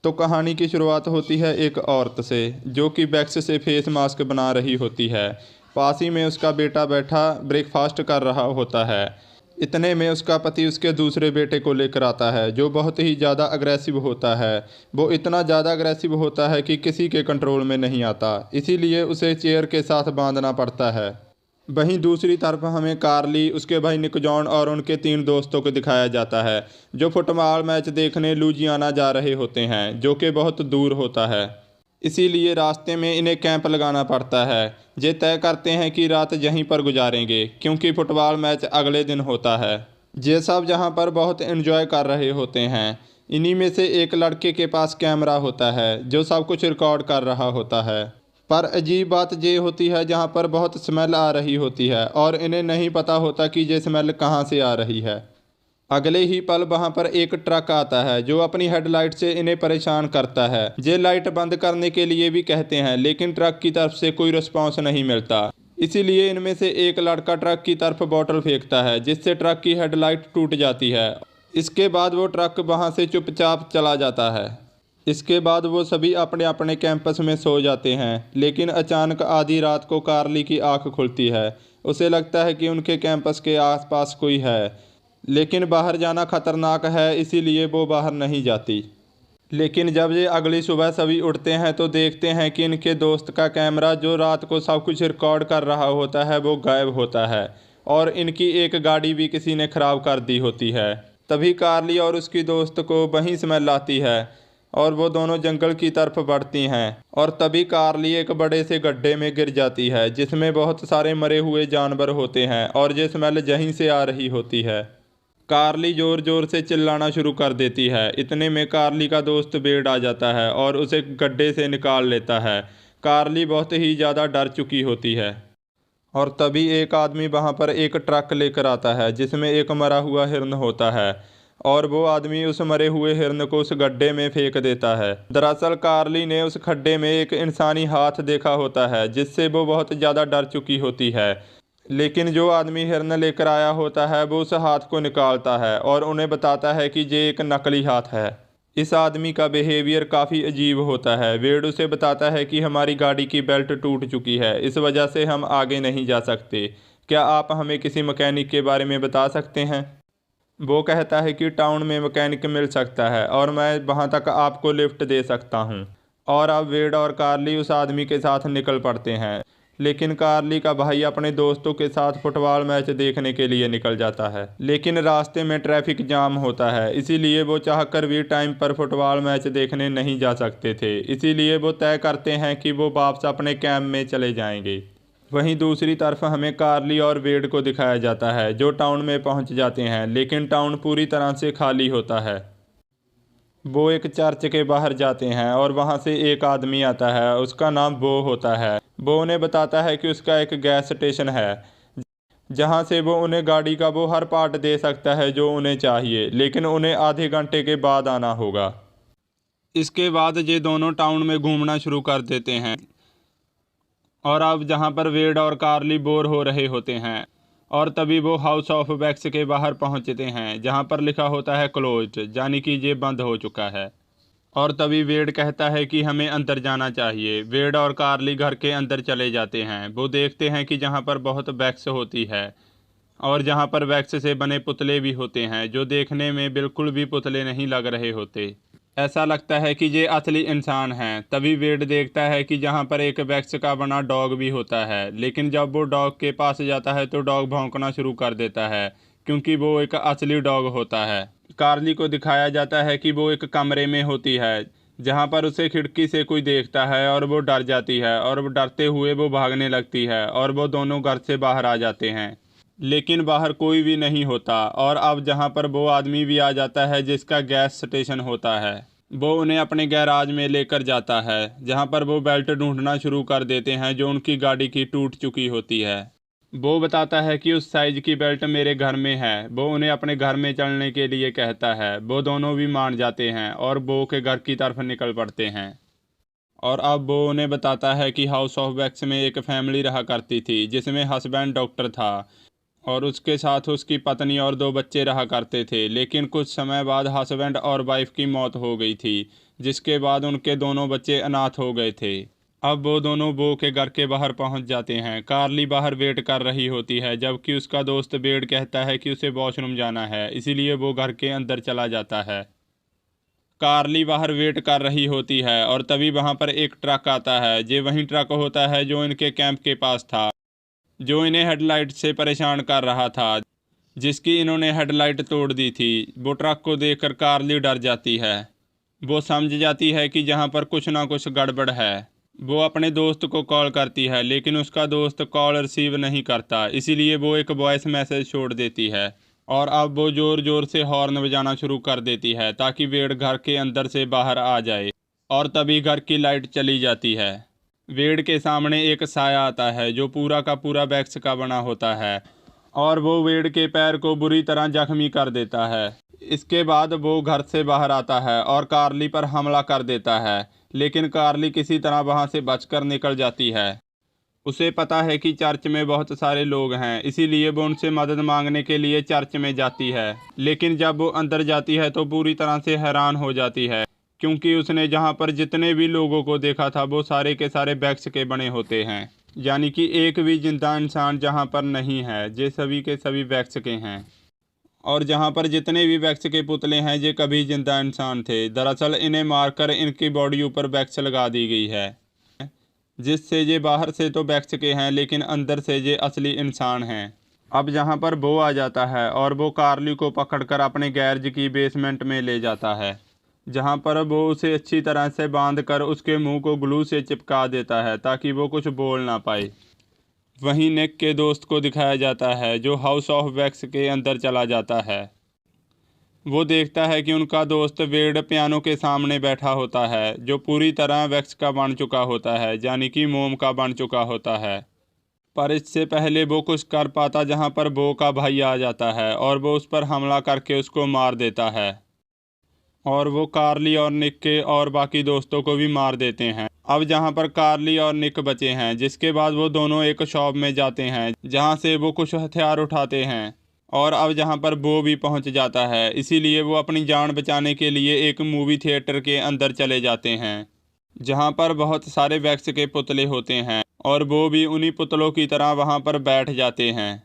तो कहानी की शुरुआत होती है एक औरत से जो कि वैक्स से फेस मास्क बना रही होती है। पास ही में उसका बेटा बैठा ब्रेकफास्ट कर रहा होता है। इतने में उसका पति उसके दूसरे बेटे को लेकर आता है जो बहुत ही ज़्यादा अग्रेसिव होता है। वो इतना ज़्यादा अग्रेसिव होता है कि किसी के कंट्रोल में नहीं आता, इसीलिए उसे चेयर के साथ बांधना पड़ता है। वहीं दूसरी तरफ हमें कार्ली, उसके भाई निक जॉन और उनके तीन दोस्तों को दिखाया जाता है जो फुटबॉल मैच देखने लुजियाना जा रहे होते हैं जो कि बहुत दूर होता है। इसीलिए रास्ते में इन्हें कैंप लगाना पड़ता है। ये तय करते हैं कि रात यहीं पर गुजारेंगे क्योंकि फुटबॉल मैच अगले दिन होता है। ये सब जहाँ पर बहुत एंजॉय कर रहे होते हैं। इन्हीं में से एक लड़के के पास कैमरा होता है जो सब कुछ रिकॉर्ड कर रहा होता है। पर अजीब बात ये होती है जहाँ पर बहुत स्मेल आ रही होती है और इन्हें नहीं पता होता कि ये स्मेल कहाँ से आ रही है। अगले ही पल वहाँ पर एक ट्रक आता है जो अपनी हेडलाइट से इन्हें परेशान करता है। ये लाइट बंद करने के लिए भी कहते हैं लेकिन ट्रक की तरफ से कोई रिस्पॉन्स नहीं मिलता। इसीलिए इनमें से एक लड़का ट्रक की तरफ बॉटल फेंकता है जिससे ट्रक की हेडलाइट टूट जाती है। इसके बाद वो ट्रक वहाँ से चुपचाप चला जाता है। इसके बाद वो सभी अपने अपने कैंपस में सो जाते हैं लेकिन अचानक आधी रात को कार्ली की आंख खुलती है। उसे लगता है कि उनके कैंपस के आसपास कोई है लेकिन बाहर जाना खतरनाक है, इसीलिए वो बाहर नहीं जाती। लेकिन जब ये अगली सुबह सभी उठते हैं तो देखते हैं कि इनके दोस्त का कैमरा जो रात को सब कुछ रिकॉर्ड कर रहा होता है वो गायब होता है और इनकी एक गाड़ी भी किसी ने ख़राब कर दी होती है। तभी कार्ली और उसकी दोस्त को वहीं स्मेल आती है और वो दोनों जंगल की तरफ बढ़ती हैं और तभी कार्ली एक बड़े से गड्ढे में गिर जाती है जिसमें बहुत सारे मरे हुए जानवर होते हैं और ये स्मेल यहीं से आ रही होती है। कार्ली ज़ोर ज़ोर से चिल्लाना शुरू कर देती है। इतने में कार्ली का दोस्त बेड आ जाता है और उसे गड्ढे से निकाल लेता है। कार्ली बहुत ही ज़्यादा डर चुकी होती है और तभी एक आदमी वहाँ पर एक ट्रक लेकर आता है जिसमें एक मरा हुआ हिरन होता है और वो आदमी उस मरे हुए हिरन को उस गड्ढे में फेंक देता है। दरअसल कार्ली ने उस खड्डे में एक इंसानी हाथ देखा होता है जिससे वो बहुत ज़्यादा डर चुकी होती है। लेकिन जो आदमी हिरन लेकर आया होता है वो उस हाथ को निकालता है और उन्हें बताता है कि ये एक नकली हाथ है। इस आदमी का बिहेवियर काफ़ी अजीब होता है। वेड उसे बताता है कि हमारी गाड़ी की बेल्ट टूट चुकी है, इस वजह से हम आगे नहीं जा सकते। क्या आप हमें किसी मैकेनिक के बारे में बता सकते हैं? वो कहता है कि टाउन में मैकेनिक मिल सकता है और मैं वहाँ तक आपको लिफ्ट दे सकता हूँ। और अब वेड और कार्ली उस आदमी के साथ निकल पड़ते हैं। लेकिन कार्ली का भाई अपने दोस्तों के साथ फुटबॉल मैच देखने के लिए निकल जाता है लेकिन रास्ते में ट्रैफिक जाम होता है, इसीलिए वो चाहकर भी टाइम पर फुटबॉल मैच देखने नहीं जा सकते थे। इसीलिए वो तय करते हैं कि वो वापस अपने कैंप में चले जाएंगे। वहीं दूसरी तरफ हमें कार्ली और वेड को दिखाया जाता है जो टाउन में पहुंच जाते हैं लेकिन टाउन पूरी तरह से खाली होता है। वो एक चर्च के बाहर जाते हैं और वहां से एक आदमी आता है, उसका नाम बो होता है। वो उन्हें बताता है कि उसका एक गैस स्टेशन है जहां से वो उन्हें गाड़ी का वो हर पार्ट दे सकता है जो उन्हें चाहिए, लेकिन उन्हें आधे घंटे के बाद आना होगा। इसके बाद ये दोनों टाउन में घूमना शुरू कर देते हैं और अब जहां पर वेड और कार्ली बोर हो रहे होते हैं और तभी वो हाउस ऑफ वैक्स के बाहर पहुंचते हैं जहां पर लिखा होता है क्लोज्ड, यानी कि ये बंद हो चुका है। और तभी वेड कहता है कि हमें अंदर जाना चाहिए। वेड और कार्ली घर के अंदर चले जाते हैं। वो देखते हैं कि जहाँ पर बहुत वैक्स होती है और जहाँ पर वैक्स से बने पुतले भी होते हैं जो देखने में बिल्कुल भी पुतले नहीं लग रहे होते। ऐसा लगता है कि ये असली इंसान हैं। तभी वेड देखता है कि जहाँ पर एक वैक्स का बना डॉग भी होता है, लेकिन जब वो डॉग के पास जाता है तो डॉग भौंकना शुरू कर देता है क्योंकि वो एक असली डॉग होता है। कार्ली को दिखाया जाता है कि वो एक कमरे में होती है जहाँ पर उसे खिड़की से कोई देखता है और वो डर जाती है और वो डरते हुए वो भागने लगती है और वो दोनों घर से बाहर आ जाते हैं लेकिन बाहर कोई भी नहीं होता। और अब जहाँ पर वो आदमी भी आ जाता है जिसका गैस स्टेशन होता है, वो उन्हें अपने गैराज में लेकर जाता है जहाँ पर वो बेल्ट ढूंढना शुरू कर देते हैं जो उनकी गाड़ी की टूट चुकी होती है। वो बताता है कि उस साइज की बेल्ट मेरे घर में है। वो उन्हें अपने घर में चलने के लिए कहता है। वो दोनों भी मान जाते हैं और बो के घर की तरफ निकल पड़ते हैं। और अब वो उन्हें बताता है कि हाउस ऑफ वैक्स में एक फैमिली रहा करती थी जिसमें हस्बैंड डॉक्टर था और उसके साथ उसकी पत्नी और 2 बच्चे रहा करते थे। लेकिन कुछ समय बाद हस्बैंड और वाइफ की मौत हो गई थी, जिसके बाद उनके दोनों बच्चे अनाथ हो गए थे। अब वो दोनों बो के घर के बाहर पहुंच जाते हैं। कार्ली बाहर वेट कर रही होती है, जबकि उसका दोस्त बेड कहता है कि उसे वॉशरूम जाना है, इसीलिए वो घर के अंदर चला जाता है। कार्ली बाहर वेट कर रही होती है और तभी वहां पर एक ट्रक आता है। ये वही ट्रक होता है जो इनके कैंप के पास था, जो इन्हें हेडलाइट से परेशान कर रहा था, जिसकी इन्होंने हेडलाइट तोड़ दी थी। वो ट्रक को देखकर कार्ली डर जाती है। वो समझ जाती है कि यहाँ पर कुछ ना कुछ गड़बड़ है। वो अपने दोस्त को कॉल करती है, लेकिन उसका दोस्त कॉल रिसीव नहीं करता, इसीलिए वो एक वॉइस मैसेज छोड़ देती है। और अब वो ज़ोर ज़ोर से हॉर्न बजाना शुरू कर देती है ताकि वेड घर के अंदर से बाहर आ जाए। और तभी घर की लाइट चली जाती है। वेड के सामने एक साया आता है जो पूरा का पूरा वैक्स का बना होता है, और वो वेड के पैर को बुरी तरह जख्मी कर देता है। इसके बाद वो घर से बाहर आता है और कार्ली पर हमला कर देता है, लेकिन कार्ली किसी तरह वहां से बचकर निकल जाती है। उसे पता है कि चर्च में बहुत सारे लोग हैं, इसीलिए वो उनसे मदद मांगने के लिए चर्च में जाती है। लेकिन जब वो अंदर जाती है तो पूरी तरह से हैरान हो जाती है, क्योंकि उसने जहाँ पर जितने भी लोगों को देखा था वो सारे के सारे वैक्स के बने होते हैं, यानी कि एक भी जिंदा इंसान जहाँ पर नहीं है, ये सभी के सभी वैक्स के हैं। और जहाँ पर जितने भी वैक्स के पुतले हैं ये कभी जिंदा इंसान थे। दरअसल इन्हें मारकर इनकी बॉडी ऊपर वैक्स लगा दी गई है, जिससे ये बाहर से तो वैक्स के हैं लेकिन अंदर से ये असली इंसान हैं। अब यहाँ पर वो आ जाता है और वो कार्ली को पकड़कर अपने गैरेज की बेसमेंट में ले जाता है, जहाँ पर वो उसे अच्छी तरह से बांध कर उसके मुंह को ग्लू से चिपका देता है ताकि वो कुछ बोल ना पाए। वहीं निक के दोस्त को दिखाया जाता है जो हाउस ऑफ वैक्स के अंदर चला जाता है। वो देखता है कि उनका दोस्त वेड पियानो के सामने बैठा होता है, जो पूरी तरह वैक्स का बन चुका होता है, यानी कि मोम का बन चुका होता है। पर इससे पहले वो कुछ कर पाता, जहाँ पर बो का भाई आ जाता है और वो उस पर हमला करके उसको मार देता है। और वो कार्ली और निक के और बाकी दोस्तों को भी मार देते हैं। अब जहाँ पर कार्ली और निक बचे हैं, जिसके बाद वो दोनों एक शॉप में जाते हैं जहाँ से वो कुछ हथियार उठाते हैं। और अब जहाँ पर बो भी पहुँच जाता है, इसीलिए वो अपनी जान बचाने के लिए एक मूवी थिएटर के अंदर चले जाते हैं, जहाँ पर बहुत सारे वैक्स के पुतले होते हैं। और वो भी उन्हीं पुतलों की तरह वहाँ पर बैठ जाते हैं।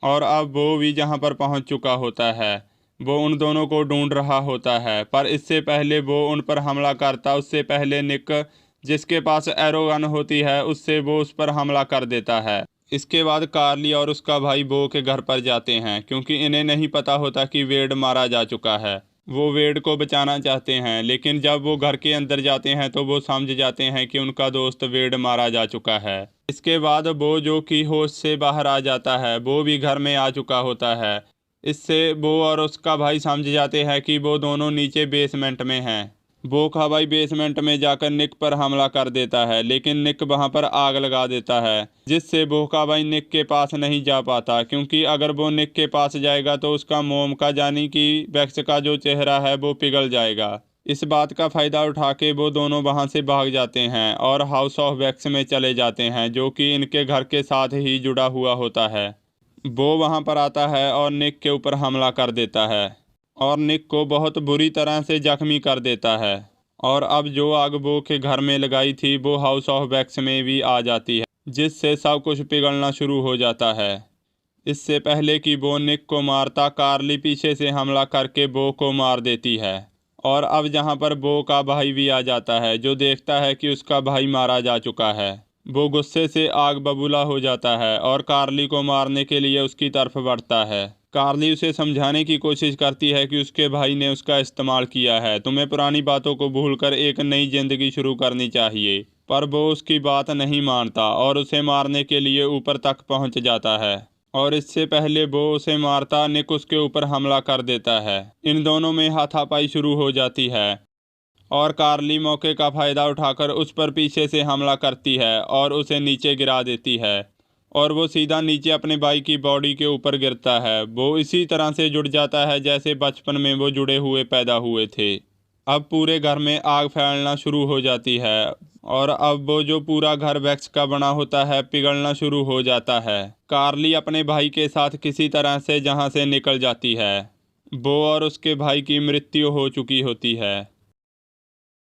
और अब वो भी जहाँ पर पहुँच चुका होता है, वो उन दोनों को ढूंढ रहा होता है। पर इससे पहले वो उन पर हमला करता, उससे पहले निक, जिसके पास एरो गन होती है, उससे वो उस पर हमला कर देता है। इसके बाद कार्ली और उसका भाई बो के घर पर जाते हैं, क्योंकि इन्हें नहीं पता होता कि वेड मारा जा चुका है। वो वेड को बचाना चाहते हैं, लेकिन जब वो घर के अंदर जाते हैं तो वो समझ जाते हैं कि उनका दोस्त वेड मारा जा चुका है। इसके बाद वो, जो कि होश से बाहर आ जाता है, वो भी घर में आ चुका होता है। इससे वो और उसका भाई समझ जाते हैं कि वो दोनों नीचे बेसमेंट में हैं। वो का भाई बेसमेंट में जाकर निक पर हमला कर देता है, लेकिन निक वहां पर आग लगा देता है, जिससे वो का भाई निक के पास नहीं जा पाता, क्योंकि अगर वो निक के पास जाएगा तो उसका मोम का, यानी कि वैक्स का जो चेहरा है, वो पिघल जाएगा। इस बात का फ़ायदा उठा के वो दोनों वहां से भाग जाते हैं और हाउस ऑफ वैक्स में चले जाते हैं, जो कि इनके घर के साथ ही जुड़ा हुआ होता है। वो वहां पर आता है और निक के ऊपर हमला कर देता है और निक को बहुत बुरी तरह से जख्मी कर देता है। और अब जो आग वो के घर में लगाई थी वो हाउस ऑफ वैक्स में भी आ जाती है, जिससे सब कुछ पिघलना शुरू हो जाता है। इससे पहले कि वो निक को मारता, कार्ली पीछे से हमला करके बो को मार देती है। और अब जहाँ पर बो का भाई भी आ जाता है, जो देखता है कि उसका भाई मारा जा चुका है। वो गुस्से से आग बबूला हो जाता है और कार्ली को मारने के लिए उसकी तरफ बढ़ता है। कार्ली उसे समझाने की कोशिश करती है कि उसके भाई ने उसका इस्तेमाल किया है, तुम्हें पुरानी बातों को भूलकर एक नई जिंदगी शुरू करनी चाहिए। पर वो उसकी बात नहीं मानता और उसे मारने के लिए ऊपर तक पहुंच जाता है। और इससे पहले वो उसे मारता, निक उसके ऊपर हमला कर देता है। इन दोनों में हाथापाई शुरू हो जाती है और कार्ली मौके का फ़ायदा उठाकर उस पर पीछे से हमला करती है और उसे नीचे गिरा देती है। और वो सीधा नीचे अपने भाई की बॉडी के ऊपर गिरता है। वो इसी तरह से जुड़ जाता है जैसे बचपन में वो जुड़े हुए पैदा हुए थे। अब पूरे घर में आग फैलना शुरू हो जाती है और अब वो जो पूरा घर वैक्स का बना होता है पिघलना शुरू हो जाता है। कार्ली अपने भाई के साथ किसी तरह से जहाँ से निकल जाती है। वो और उसके भाई की मृत्यु हो चुकी होती है।